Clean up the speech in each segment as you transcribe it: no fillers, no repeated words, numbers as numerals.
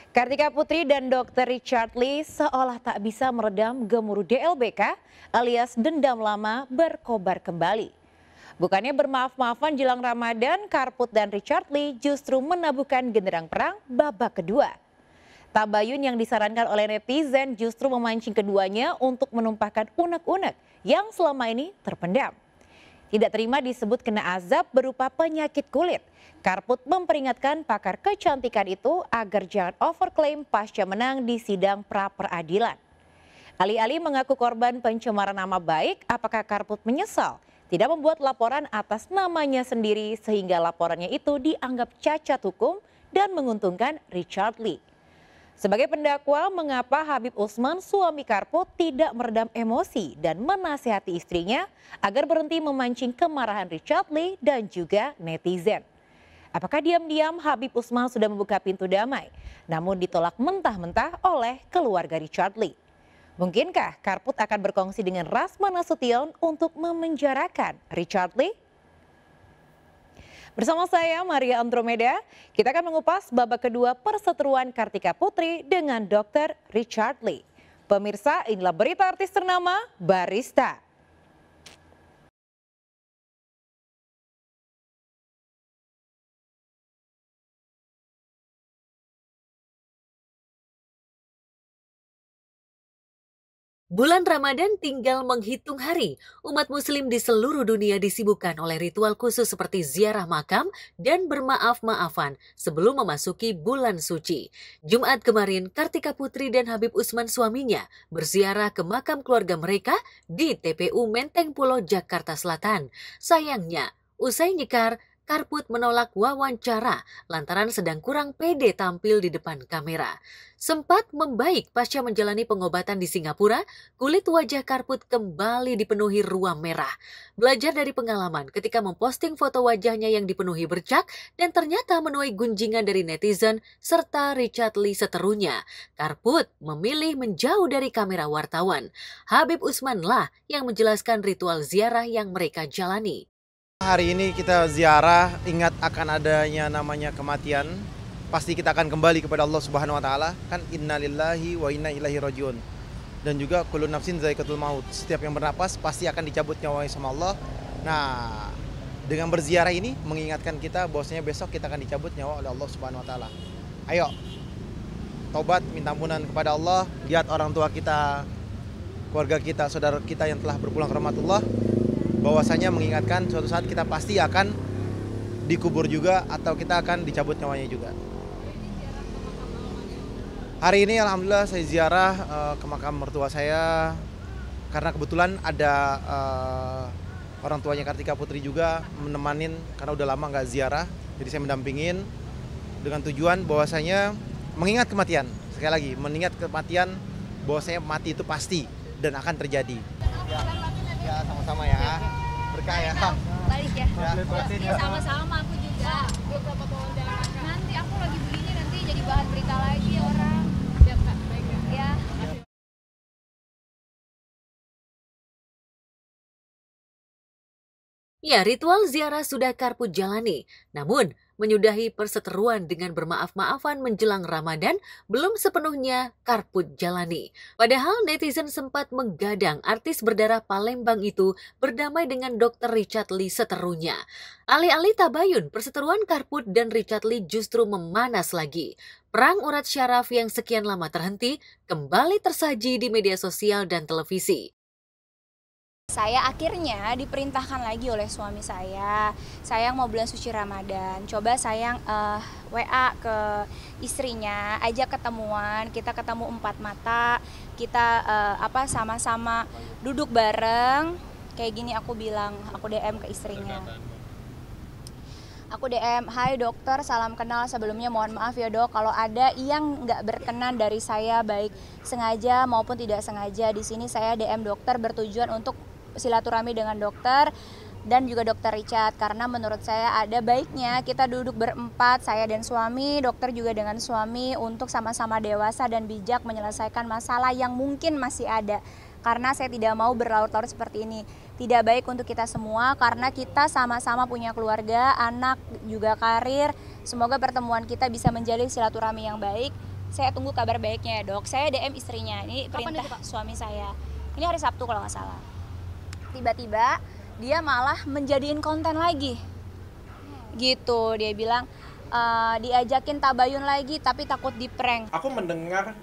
Kartika Putri dan Dr. Richard Lee seolah tak bisa meredam gemuruh DLBK alias dendam lama berkobar kembali. Bukannya bermaaf-maafan jelang Ramadan, Karput dan Richard Lee justru menabuhkan genderang perang babak kedua. Tabayun yang disarankan oleh netizen justru memancing keduanya untuk menumpahkan unek-unek yang selama ini terpendam. Tidak terima disebut kena azab berupa penyakit kulit. Karput memperingatkan pakar kecantikan itu agar jangan overklaim pasca menang di sidang pra-peradilan. Alih-alih mengaku korban pencemaran nama baik, apakah Karput menyesal tidak membuat laporan atas namanya sendiri sehingga laporannya itu dianggap cacat hukum dan menguntungkan Richard Lee? Sebagai pendakwa, mengapa Habib Usman, suami Karput, tidak meredam emosi dan menasihati istrinya agar berhenti memancing kemarahan Richard Lee dan juga netizen? Apakah diam-diam Habib Usman sudah membuka pintu damai, namun ditolak mentah-mentah oleh keluarga Richard Lee? Mungkinkah Karput akan berkongsi dengan Rasma Nasution untuk memenjarakan Richard Lee? Bersama saya Maria Andromeda, kita akan mengupas babak kedua perseteruan Kartika Putri dengan Dr. Richard Lee. Pemirsa, inilah berita artis ternama Barista. Bulan Ramadan tinggal menghitung hari. Umat muslim di seluruh dunia disibukkan oleh ritual khusus seperti ziarah makam dan bermaaf-maafan sebelum memasuki bulan suci. Jumat kemarin, Kartika Putri dan Habib Usman suaminya berziarah ke makam keluarga mereka di TPU Menteng Pulo, Jakarta Selatan. Sayangnya, usai nyekar, Karput menolak wawancara lantaran sedang kurang pede tampil di depan kamera. Sempat membaik pasca menjalani pengobatan di Singapura, kulit wajah Karput kembali dipenuhi ruam merah. Belajar dari pengalaman ketika memposting foto wajahnya yang dipenuhi bercak dan ternyata menuai gunjingan dari netizen serta Richard Lee seterunya, Karput memilih menjauh dari kamera wartawan. Habib Usman lah yang menjelaskan ritual ziarah yang mereka jalani. Hari ini kita ziarah, ingat akan adanya namanya kematian. Pasti kita akan kembali kepada Allah Subhanahu wa taala. Kan innalillahi wa inna ilaihi rajiun. Dan juga kullu nafsin zaikatul maut. Setiap yang bernapas pasti akan dicabut nyawanya sama Allah. Nah, dengan berziarah ini mengingatkan kita bahwasanya besok kita akan dicabut nyawa oleh Allah Subhanahu wa taala. Ayo, taubat, minta ampunan kepada Allah. Lihat orang tua kita, keluarga kita, saudara kita yang telah berpulang ke rahmatullah, bahwasanya mengingatkan suatu saat kita pasti akan dikubur juga atau kita akan dicabut nyawanya juga. Hari ini alhamdulillah saya ziarah ke makam mertua saya karena kebetulan ada orang tuanya Kartika Putri juga menemanin karena udah lama nggak ziarah, jadi saya mendampingin dengan tujuan bahwasanya mengingat kematian. Sekali lagi, mengingat kematian bahwasanya mati itu pasti dan akan terjadi. Ya, sama-sama ya. Berkah ya. Balik ya. Ya sama-sama aku juga. Nanti aku lagi begini nanti jadi bahan berita lagi orang. Ya, Kak. Baik ya. Ya. Ya, ritual ziarah sudah Karput jalani. Namun, menyudahi perseteruan dengan bermaaf-maafan menjelang Ramadan belum sepenuhnya Karput jalani. Padahal netizen sempat menggadang artis berdarah Palembang itu berdamai dengan Dr. Richard Lee seterunya. Alih-alih tabayun, perseteruan Karput dan Richard Lee justru memanas lagi. Perang urat syaraf yang sekian lama terhenti kembali tersaji di media sosial dan televisi. Saya akhirnya diperintahkan lagi oleh suami saya. Sayang mau bulan suci Ramadan. Coba sayang WA ke istrinya, ajak ketemuan. Kita ketemu 4 mata. Kita sama-sama duduk bareng. Kayak gini aku bilang, aku DM ke istrinya. Aku DM, hai dokter, salam kenal, sebelumnya mohon maaf ya dok kalau ada yang nggak berkenan dari saya baik sengaja maupun tidak sengaja. Di sini saya DM dokter bertujuan untuk silaturahmi dengan dokter dan juga dokter Richard karena menurut saya ada baiknya kita duduk berempat, saya dan suami, dokter juga dengan suami untuk sama-sama dewasa dan bijak menyelesaikan masalah yang mungkin masih ada. Karena saya tidak mau berlarut-larut seperti ini. Tidak baik untuk kita semua karena kita sama-sama punya keluarga, anak, juga karir. Semoga pertemuan kita bisa menjalin silaturahmi yang baik. saya tunggu kabar baiknya ya dok. Saya DM istrinya, ini perintah suami saya. Ini hari Sabtu kalau nggak salah. Tiba-tiba dia malah menjadiin konten lagi. Gitu, dia bilang diajakin tabayun lagi tapi takut di-prank. Aku mendengar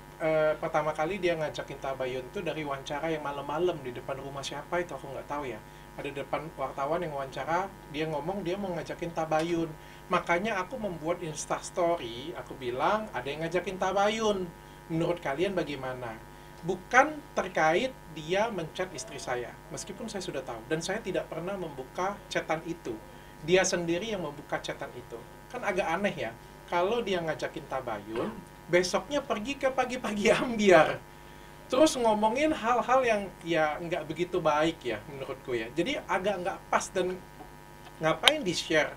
pertama kali dia ngajakin tabayun itu dari wawancara yang malam-malam di depan rumah siapa itu aku nggak tahu ya. Ada depan wartawan yang wawancara, dia ngomong dia mau ngajakin tabayun. Makanya aku membuat instastory, aku bilang ada yang ngajakin tabayun. Menurut kalian bagaimana? Bukan terkait dia menchat istri saya, meskipun saya sudah tahu. Dan saya tidak pernah membuka chatan itu. Dia sendiri yang membuka chatan itu. Kan agak aneh ya, kalau dia ngajakin tabayun, besoknya pergi ke pagi-pagi ambiar. Terus ngomongin hal-hal yang ya nggak begitu baik ya menurutku ya. Jadi agak nggak pas dan ngapain di-share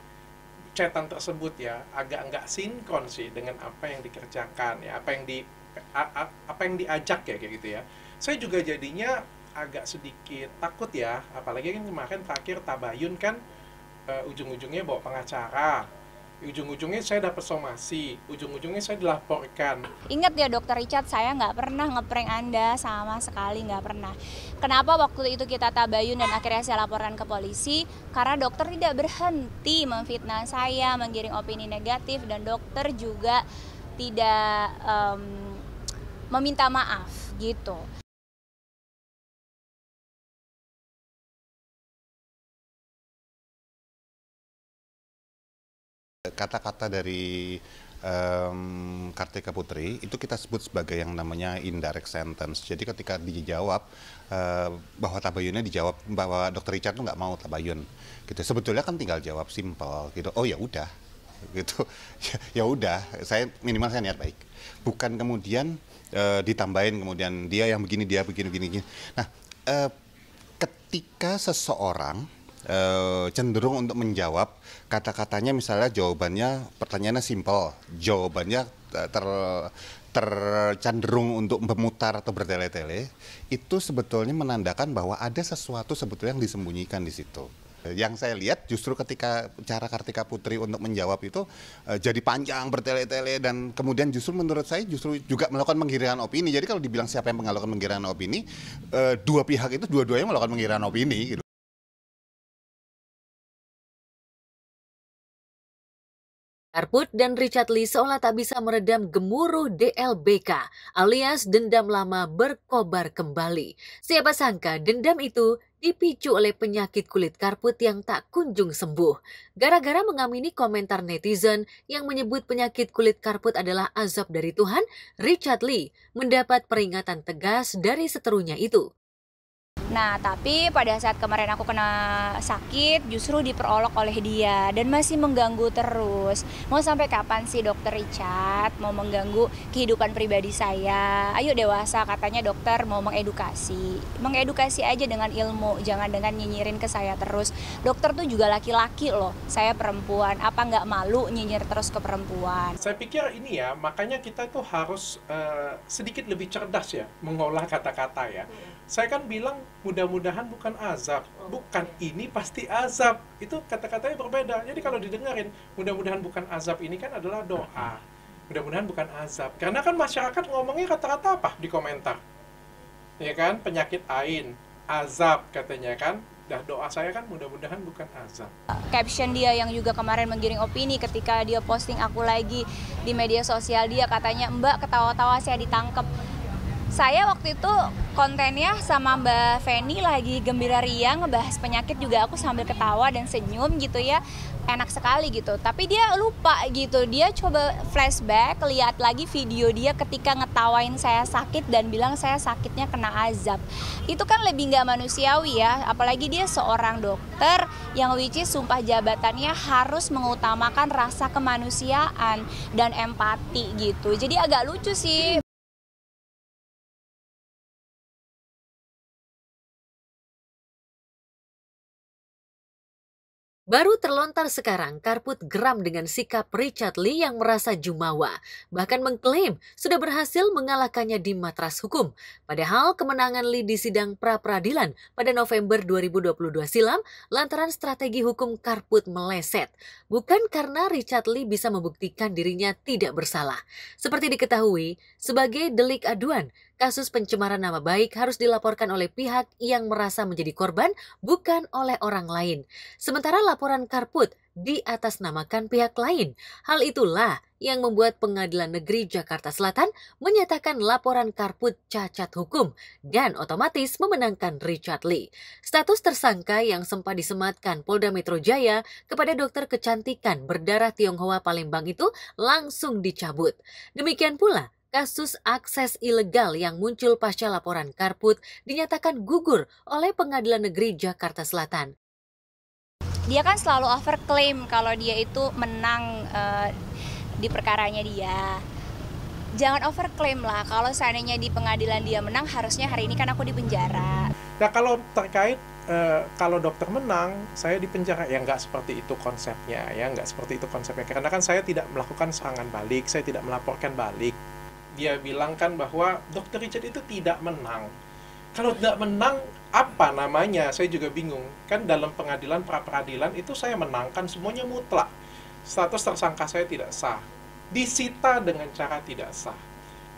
chatan tersebut ya, agak nggak sinkron sih dengan apa yang dikerjakan ya, apa yang diajak ya kayak gitu ya. Saya juga jadinya agak sedikit takut ya, apalagi kan kemarin terakhir tabayun kan ujung-ujungnya bawa pengacara, ujung-ujungnya saya dapat somasi, ujung-ujungnya saya dilaporkan. Ingat ya Dokter Richard, saya nggak pernah ngeprank Anda sama sekali, nggak pernah. Kenapa waktu itu kita tabayun dan akhirnya saya laporkan ke polisi? Karena dokter tidak berhenti memfitnah saya, menggiring opini negatif, dan dokter juga tidak meminta maaf gitu. Kata-kata dari Kartika Putri itu kita sebut sebagai yang namanya indirect sentence. Jadi ketika dijawab bahwa tabayunnya dijawab bahwa Dr. Richard tuh nggak mau tabayun, gitu. Sebetulnya kan tinggal jawab simpel, gitu. Oh ya udah, gitu. Ya udah, saya minimal saya niat baik. Bukan kemudian ditambahin kemudian dia yang begini, dia begini. Nah, ketika seseorang cenderung untuk menjawab kata-katanya, misalnya jawabannya, pertanyaannya simpel, jawabannya tercenderung untuk memutar atau bertele-tele, itu sebetulnya menandakan bahwa ada sesuatu sebetulnya yang disembunyikan di situ. Yang saya lihat justru ketika cara Kartika Putri untuk menjawab itu jadi panjang, bertele-tele, dan kemudian justru menurut saya justru juga melakukan penggiringan opini. Jadi kalau dibilang siapa yang melakukan penggiringan opini, dua pihak itu dua-duanya melakukan penggiringan opini gitu. Karput dan Richard Lee seolah tak bisa meredam gemuruh DLBK alias dendam lama berkobar kembali. Siapa sangka dendam itu dipicu oleh penyakit kulit Karput yang tak kunjung sembuh. Gara-gara mengamini komentar netizen yang menyebut penyakit kulit Karput adalah azab dari Tuhan, Richard Lee mendapat peringatan tegas dari seterunya itu. Nah, tapi pada saat kemarin aku kena sakit, justru diperolok oleh dia dan masih mengganggu terus. Mau sampai kapan sih Dokter Richard mau mengganggu kehidupan pribadi saya? Ayo dewasa, katanya dokter mau mengedukasi. Mengedukasi aja dengan ilmu, jangan dengan nyinyirin ke saya terus. Dokter tuh juga laki-laki loh, saya perempuan. Apa nggak malu nyinyir terus ke perempuan? Saya pikir ini ya, makanya kita tuh harus sedikit lebih cerdas ya mengolah kata-kata ya. Saya kan bilang mudah-mudahan bukan azab, bukan ini pasti azab. Itu kata-katanya berbeda. Jadi kalau didengarin mudah-mudahan bukan azab ini kan adalah doa. Mudah-mudahan bukan azab. Karena kan masyarakat ngomongnya kata-kata apa di komentar? Ya kan, penyakit ain, azab katanya kan. Dah doa saya kan mudah-mudahan bukan azab. Caption dia yang juga kemarin menggiring opini ketika dia posting aku lagi di media sosial dia, katanya Mbak ketawa-tawa saya ditangkep. Saya waktu itu kontennya sama Mbak Feni lagi gembira riang ngebahas penyakit juga, aku sambil ketawa dan senyum gitu ya, enak sekali gitu. Tapi dia lupa gitu, dia coba flashback, lihat lagi video dia ketika ngetawain saya sakit dan bilang saya sakitnya kena azab. Itu kan lebih nggak manusiawi ya, apalagi dia seorang dokter yang which is sumpah jabatannya harus mengutamakan rasa kemanusiaan dan empati gitu. Jadi agak lucu sih. Baru terlontar sekarang, Karput geram dengan sikap Richard Lee yang merasa jumawa, bahkan mengklaim sudah berhasil mengalahkannya di matras hukum. Padahal kemenangan Lee di sidang pra-peradilan pada November 2022 silam lantaran strategi hukum Karput meleset, bukan karena Richard Lee bisa membuktikan dirinya tidak bersalah. Seperti diketahui, sebagai delik aduan, kasus pencemaran nama baik harus dilaporkan oleh pihak yang merasa menjadi korban, bukan oleh orang lain. Sementara laporan Karput diatasnamakan pihak lain. Hal itulah yang membuat Pengadilan Negeri Jakarta Selatan menyatakan laporan Karput cacat hukum dan otomatis memenangkan Richard Lee. Status tersangka yang sempat disematkan Polda Metro Jaya kepada dokter kecantikan berdarah Tionghoa Palembang itu langsung dicabut. Demikian pula kasus akses ilegal yang muncul pasca laporan Karput dinyatakan gugur oleh Pengadilan Negeri Jakarta Selatan. Dia kan selalu overklaim kalau dia itu menang di perkaranya dia. Jangan overklaim lah, kalau seandainya di pengadilan dia menang, harusnya hari ini kan aku di penjara. Nah kalau terkait kalau dokter menang, saya di penjara, ya nggak seperti itu konsepnya, karena kan saya tidak melakukan serangan balik, saya tidak melaporkan balik. Dia bilang kan bahwa Dr. Richard itu tidak menang. Kalau tidak menang, apa namanya? Saya juga bingung. Kan dalam pengadilan pra-peradilan itu saya menangkan semuanya mutlak. Status tersangka saya tidak sah. Disita dengan cara tidak sah.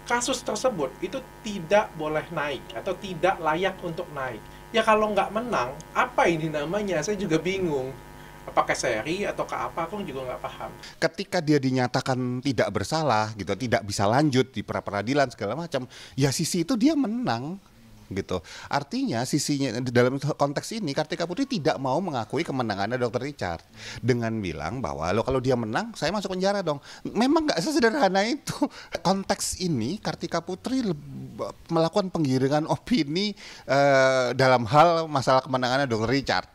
Kasus tersebut itu tidak boleh naik atau tidak layak untuk naik. Ya kalau nggak menang, apa ini namanya? Saya juga bingung. Apakah seri atau ke apa, aku juga nggak paham. Ketika dia dinyatakan tidak bersalah gitu, tidak bisa lanjut di pra-peradilan segala macam, ya sisi itu dia menang gitu. Artinya sisinya dalam konteks ini Kartika Putri tidak mau mengakui kemenangannya Dr. Richard dengan bilang bahwa kalau dia menang saya masuk penjara dong. Memang nggak sesederhana itu. Konteks ini Kartika Putri melakukan penggiringan opini dalam hal masalah kemenangannya Dr. Richard.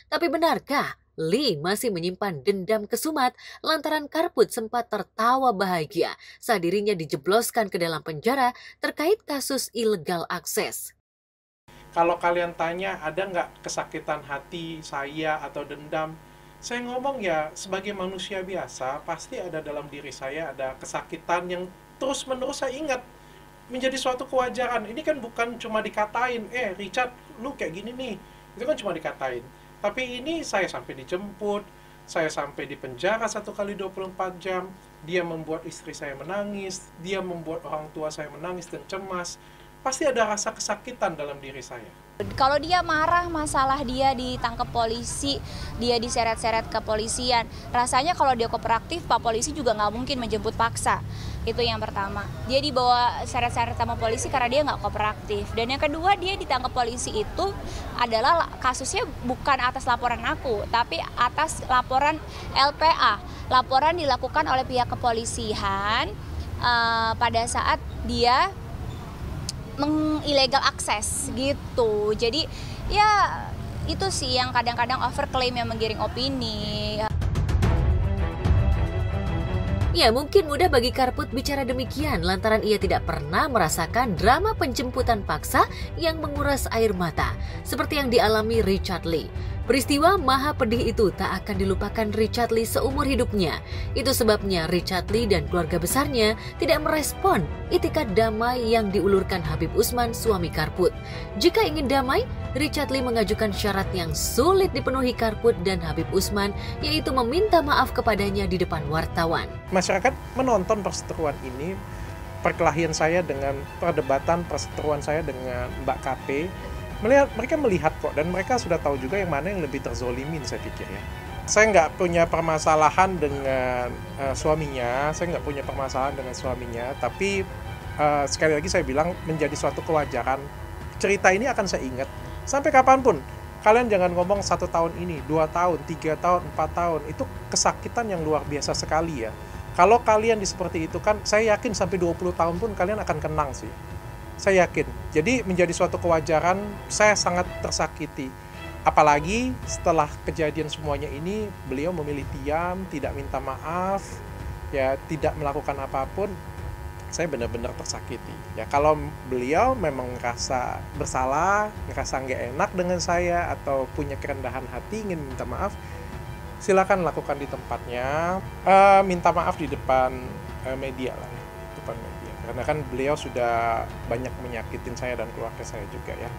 Tapi benarkah Lee masih menyimpan dendam kesumat lantaran Karput sempat tertawa bahagia saat dirinya dijebloskan ke dalam penjara terkait kasus ilegal akses? Kalau kalian tanya ada nggak kesakitan hati saya atau dendam, saya ngomong ya sebagai manusia biasa pasti ada dalam diri saya ada kesakitan yang terus menerus saya ingat menjadi suatu kewajaran. Ini kan bukan cuma dikatain, Richard lu kayak gini nih, itu kan cuma dikatain. Tapi ini saya sampai dijemput, saya sampai di penjara 1 kali 24 jam, dia membuat istri saya menangis, dia membuat orang tua saya menangis dan cemas. Pasti ada rasa kesakitan dalam diri saya. Kalau dia marah masalah dia ditangkap polisi, dia diseret-seret ke polisian, rasanya kalau dia kooperatif, Pak Polisi juga nggak mungkin menjemput paksa. Itu yang pertama. Dia dibawa seret-seret sama polisi karena dia nggak kooperatif. Dan yang kedua, dia ditangkap polisi itu adalah kasusnya bukan atas laporan aku, tapi atas laporan LPA. Laporan dilakukan oleh pihak kepolisian pada saat dia mengilegal akses gitu. Jadi ya itu sih yang kadang-kadang overclaim yang menggiring opini. Ya mungkin mudah bagi Karput bicara demikian lantaran ia tidak pernah merasakan drama penjemputan paksa yang menguras air mata seperti yang dialami Richard Lee. Peristiwa maha pedih itu tak akan dilupakan Richard Lee seumur hidupnya. Itu sebabnya Richard Lee dan keluarga besarnya tidak merespon itikat damai yang diulurkan Habib Usman, suami Karput. Jika ingin damai, Richard Lee mengajukan syarat yang sulit dipenuhi Karput dan Habib Usman, yaitu meminta maaf kepadanya di depan wartawan. Masyarakat menonton perseteruan ini, perkelahian saya dengan perdebatan perseteruan saya dengan Mbak KP, mereka melihat kok, dan mereka sudah tahu juga yang mana yang lebih terzolimin, saya pikir ya. Saya nggak punya permasalahan dengan suaminya, tapi sekali lagi saya bilang menjadi suatu kewajaran. Cerita ini akan saya ingat sampai kapanpun. Kalian jangan ngomong 1 tahun ini, 2 tahun, 3 tahun, 4 tahun, itu kesakitan yang luar biasa sekali ya. Kalau kalian seperti itu kan, saya yakin sampai 20 tahun pun kalian akan kenang sih. Saya yakin. Jadi menjadi suatu kewajaran, saya sangat tersakiti. Apalagi setelah kejadian semuanya ini, beliau memilih diam, tidak minta maaf, ya tidak melakukan apapun. saya benar-benar tersakiti. Ya kalau beliau memang ngerasa bersalah, ngerasa nggak enak dengan saya, atau punya kerendahan hati ingin minta maaf, silakan lakukan di tempatnya. Minta maaf di depan media lah, ya, depan media. Karena kan beliau sudah banyak menyakitin saya dan keluarga saya juga ya.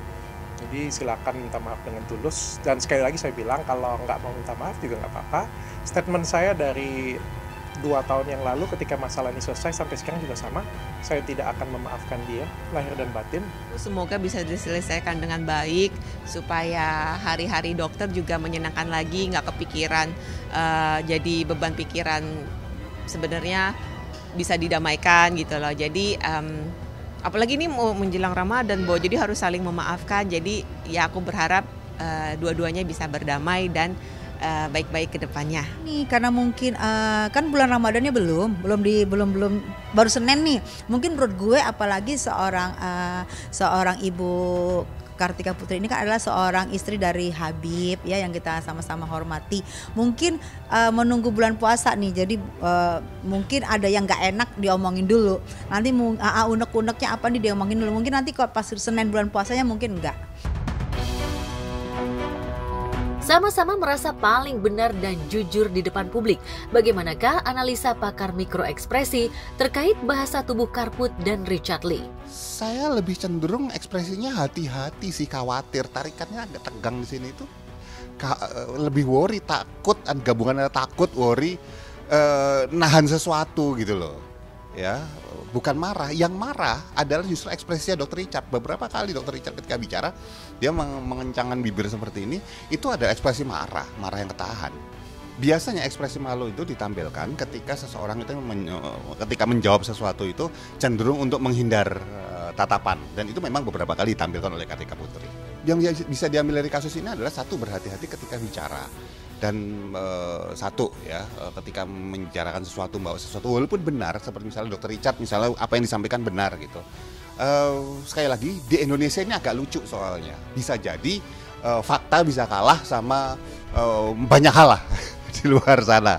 Jadi silakan minta maaf dengan tulus. Dan sekali lagi saya bilang, kalau nggak mau minta maaf juga nggak apa-apa. Statement saya dari 2 tahun yang lalu ketika masalah ini selesai sampai sekarang juga sama. Saya tidak akan memaafkan dia, lahir dan batin. Semoga bisa diselesaikan dengan baik supaya hari-hari dokter juga menyenangkan lagi, nggak kepikiran, jadi beban pikiran sebenarnya bisa didamaikan gitu loh. Jadi apalagi ini mau menjelang Ramadan, Bo, jadi harus saling memaafkan. Jadi ya aku berharap dua-duanya bisa berdamai dan baik-baik ke depannya. Nih karena mungkin kan bulan Ramadannya belum baru Senin nih. Mungkin menurut gue apalagi seorang ibu Kartika Putri ini kan adalah seorang istri dari Habib ya, yang kita sama-sama hormati. Mungkin menunggu bulan puasa nih, jadi mungkin ada yang nggak enak diomongin dulu. Nanti unek-uneknya apa nih diomongin dulu. Mungkin nanti kalau pas Senin bulan puasanya mungkin enggak. Sama-sama merasa paling benar dan jujur di depan publik. Bagaimanakah analisa pakar mikroekspresi terkait bahasa tubuh Karput dan Richard Lee? Saya lebih cenderung ekspresinya hati-hati sih, khawatir, tarikannya agak tegang di sini tuh. Lebih worry, takut, gabungan takut, worry, nahan sesuatu gitu loh. Ya, bukan marah. Yang marah adalah justru ekspresinya Dr. Richard. Beberapa kali Dr. Richard ketika bicara, dia mengencangkan bibir seperti ini, itu ada ekspresi marah yang ketahan. Biasanya ekspresi malu itu ditampilkan ketika seseorang itu ketika menjawab sesuatu itu cenderung untuk menghindar tatapan, dan itu memang beberapa kali ditampilkan oleh Kartika Putri. Yang bisa diambil dari kasus ini adalah satu, berhati-hati ketika bicara. Dan satu ya, ketika membicarakan sesuatu, membawa sesuatu walaupun benar, seperti misalnya Dr. Richard, misalnya apa yang disampaikan benar gitu. Sekali lagi di Indonesia ini agak lucu soalnya, bisa jadi fakta bisa kalah sama banyak hal lah di luar sana.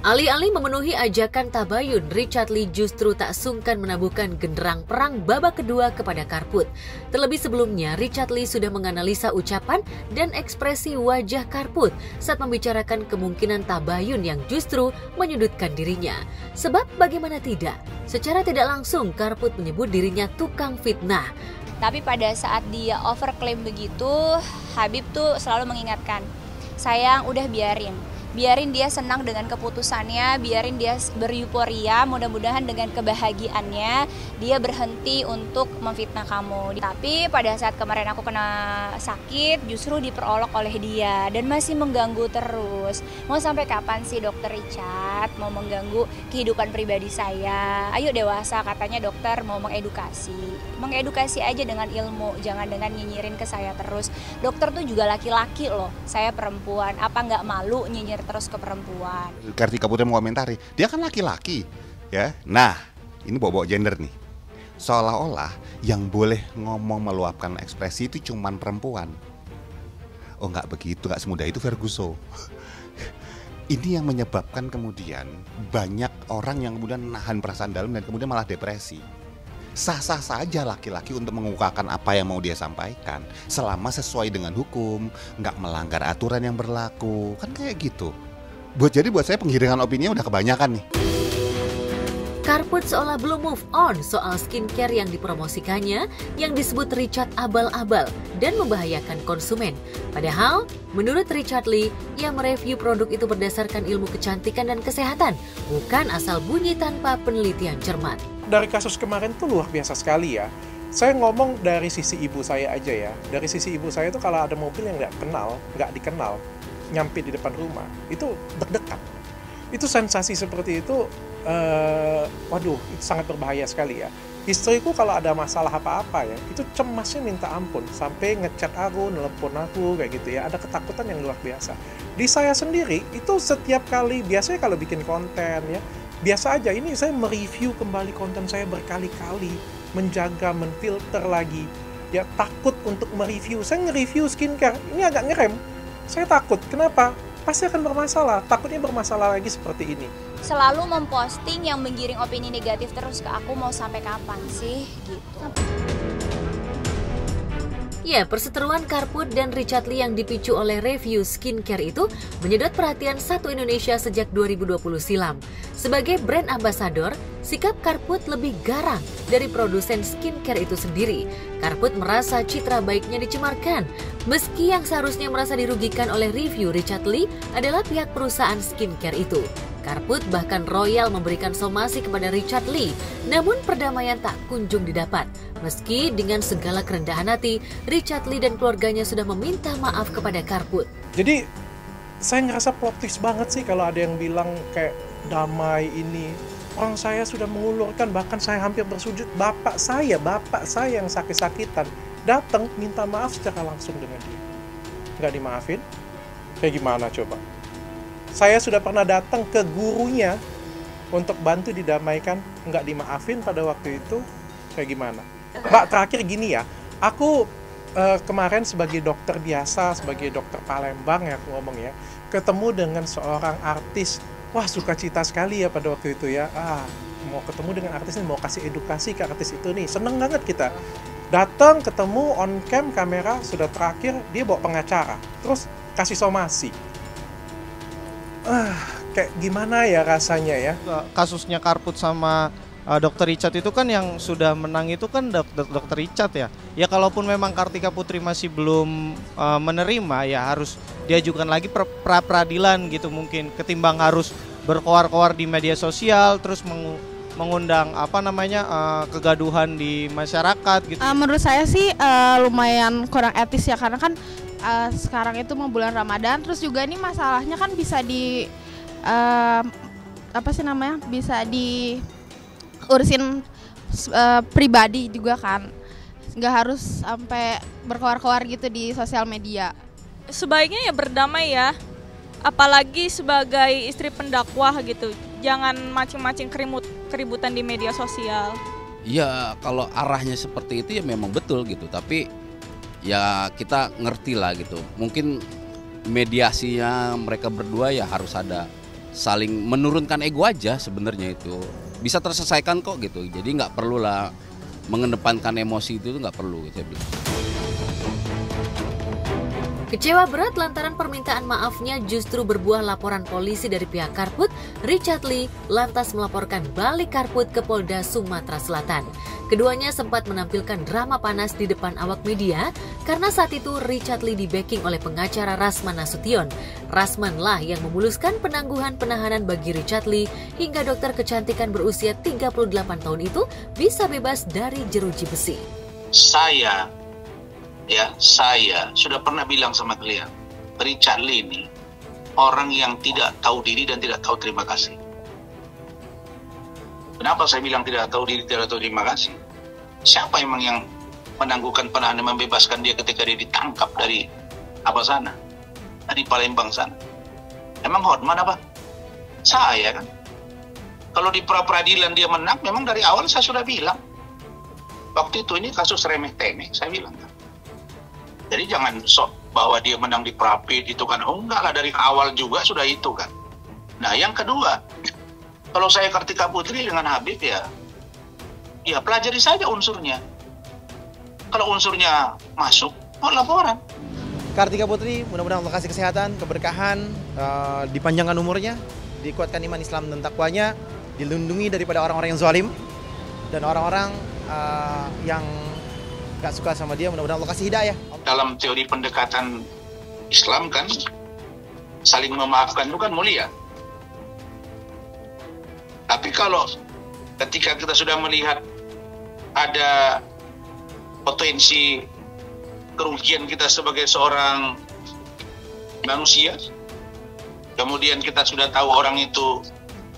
Alih-alih memenuhi ajakan tabayun, Richard Lee justru tak sungkan menabuhkan genderang perang babak kedua kepada Karput. Terlebih sebelumnya, Richard Lee sudah menganalisa ucapan dan ekspresi wajah Karput saat membicarakan kemungkinan tabayun yang justru menyudutkan dirinya. Sebab bagaimana tidak, secara tidak langsung Karput menyebut dirinya tukang fitnah. Tapi pada saat dia overclaim begitu, Habib tuh selalu mengingatkan, sayang udah biarin dia senang dengan keputusannya, biarin dia beryuforia, mudah-mudahan dengan kebahagiaannya dia berhenti untuk memfitnah kamu. Tapi pada saat kemarin aku kena sakit, justru diperolok oleh dia dan masih mengganggu terus. Mau sampai kapan sih Dokter Richard mau mengganggu kehidupan pribadi saya? Ayo dewasa, katanya dokter mau mengedukasi aja dengan ilmu, jangan dengan nyinyirin ke saya terus. Dokter tuh juga laki-laki loh, saya perempuan, apa nggak malu nyinyir terus ke perempuan? Kartika Putri mengomentari, dia kan laki-laki ya. Nah, ini bawa-bawa gender nih. Seolah-olah yang boleh ngomong meluapkan ekspresi itu cuman perempuan. Oh nggak begitu, nggak semudah itu Ferguson. Ini yang menyebabkan kemudian banyak orang yang kemudian nahan perasaan dalam dan kemudian malah depresi. Sah-sah saja laki-laki untuk mengungkapkan apa yang mau dia sampaikan selama sesuai dengan hukum, nggak melanggar aturan yang berlaku, kan kayak gitu. Jadi buat saya penggiringan opini udah kebanyakan nih. Karput seolah belum move on soal skincare yang dipromosikannya yang disebut Richard abal-abal dan membahayakan konsumen. Padahal, menurut Richard Lee, ia mereview produk itu berdasarkan ilmu kecantikan dan kesehatan, bukan asal bunyi tanpa penelitian cermat. Dari kasus kemarin tuh luar biasa sekali ya. Saya ngomong dari sisi ibu saya aja ya. Dari sisi ibu saya itu kalau ada mobil yang nggak dikenal, nyampe di depan rumah, itu deg-degan. Itu sensasi seperti itu, waduh, itu sangat berbahaya sekali ya. Istriku kalau ada masalah apa-apa ya, itu cemasnya minta ampun, sampai ngechat aku, nelpon aku, kayak gitu ya. Ada ketakutan yang luar biasa. Di saya sendiri, itu setiap kali, biasanya kalau bikin konten ya, biasa aja, ini saya mereview kembali konten saya berkali-kali, menjaga, menfilter lagi. Ya takut untuk mereview, saya nge-review skincare, ini agak ngerem. Saya takut, kenapa? Pasti akan bermasalah, takutnya bermasalah lagi seperti ini. selalu memposting yang menggiring opini negatif terus ke aku, mau sampai kapan sih gitu. Ya, perseteruan Karput dan Richard Lee yang dipicu oleh review skincare itu menyedot perhatian satu Indonesia sejak 2020 silam. Sebagai brand ambassador, sikap Karput lebih garang dari produsen skincare itu sendiri. Karput merasa citra baiknya dicemarkan, meski yang seharusnya merasa dirugikan oleh review Richard Lee adalah pihak perusahaan skincare itu. Karput bahkan royal memberikan somasi kepada Richard Lee, namun perdamaian tak kunjung didapat. Meski dengan segala kerendahan hati, Richard Lee dan keluarganya sudah meminta maaf kepada Karput. Jadi saya ngerasa plot twist banget sih kalau ada yang bilang kayak damai ini. Orang saya sudah mengulurkan, bahkan saya hampir bersujud. Bapak saya yang sakit-sakitan datang minta maaf secara langsung dengan dia. Nggak dimaafin? Kayak gimana coba? Saya sudah pernah datang ke gurunya untuk bantu didamaikan, nggak dimaafin pada waktu itu, kayak gimana? Mbak, terakhir gini ya, aku kemarin sebagai dokter biasa, sebagai dokter Palembang ya aku ngomong ya, ketemu dengan seorang artis, wah sukacita sekali ya pada waktu itu ya, mau ketemu dengan artis ini, mau kasih edukasi ke artis itu nih, seneng banget kita. Datang, ketemu, on cam, kamera, sudah terakhir, dia bawa pengacara, terus kasih somasi. Kayak gimana ya rasanya ya? Kasusnya Karput sama Dr. Richard itu kan yang sudah menang itu kan Dr. Richard ya. Ya kalaupun memang Kartika Putri masih belum menerima ya harus diajukan lagi pra peradilan gitu mungkin, ketimbang harus berkoar-koar di media sosial terus mengundang kegaduhan di masyarakat gitu. Menurut saya sih lumayan kurang etis ya, karena kan sekarang itu mau bulan Ramadan, terus juga ini masalahnya kan bisa bisa diurusin pribadi juga kan, nggak harus sampai berkoar-koar gitu di sosial media. Sebaiknya ya berdamai ya, apalagi sebagai istri pendakwah gitu, jangan macing-macing keributan di media sosial. Ya kalau arahnya seperti itu ya memang betul gitu, tapi ya kita ngerti lah gitu. Mungkin mediasinya mereka berdua ya harus ada saling menurunkan ego aja, sebenarnya itu bisa terselesaikan kok gitu. Jadi nggak perlu lah mengedepankan emosi itu nggak perlu saya bilang. Kecewa berat lantaran permintaan maafnya justru berbuah laporan polisi dari pihak Karput, Richard Lee lantas melaporkan balik Karput ke Polda Sumatera Selatan. Keduanya sempat menampilkan drama panas di depan awak media karena saat itu Richard Lee di-backing oleh pengacara Rasman Nasution. Rasman lah yang memuluskan penangguhan penahanan bagi Richard Lee hingga dokter kecantikan berusia 38 tahun itu bisa bebas dari jeruji besi. Saya sudah pernah bilang sama kalian, Richard Lee ini orang yang tidak tahu diri dan tidak tahu terima kasih. Kenapa saya bilang tidak tahu diri, tidak tahu terima kasih? Siapa emang yang menangguhkan penahanan, membebaskan dia ketika dia ditangkap dari sana? Dari Palembang sana. Emang Hotman apa? Saya kan. Kalau di pra-peradilan dia menang, memang dari awal saya sudah bilang. Waktu itu ini kasus remeh-temeh, saya bilang kan. Jadi jangan sok bahwa dia menang di pra-pid itu kan. Oh enggak lah, dari awal juga sudah itu kan. Nah yang kedua, kalau saya Kartika Putri dengan Habib ya pelajari saja unsurnya. Kalau unsurnya masuk, mau laporan. Kartika Putri, mudah-mudahan Allah kasih kesehatan, keberkahan, dipanjangkan umurnya, dikuatkan iman Islam dan takwanya, dilindungi daripada orang-orang yang zalim dan orang-orang yang gak suka sama dia. Mudah-mudahan Allah kasih hidayah. Dalam teori pendekatan Islam kan saling memaafkan itu kan mulia. Tapi kalau ketika kita sudah melihat ada potensi kerugian kita sebagai seorang manusia, kemudian kita sudah tahu orang itu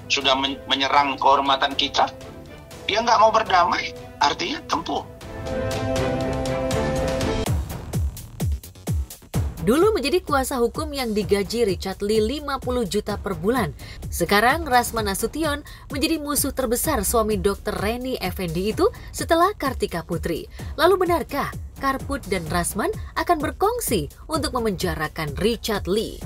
sudah menyerang kehormatan kita, dia nggak mau berdamai, artinya tempuh. Dulu menjadi kuasa hukum yang digaji Richard Lee 50 juta per bulan. Sekarang Rasman Nasution menjadi musuh terbesar suami Dr. Reni Effendi itu setelah Kartika Putri. Lalu benarkah Karput dan Rasman akan berkongsi untuk memenjarakan Richard Lee?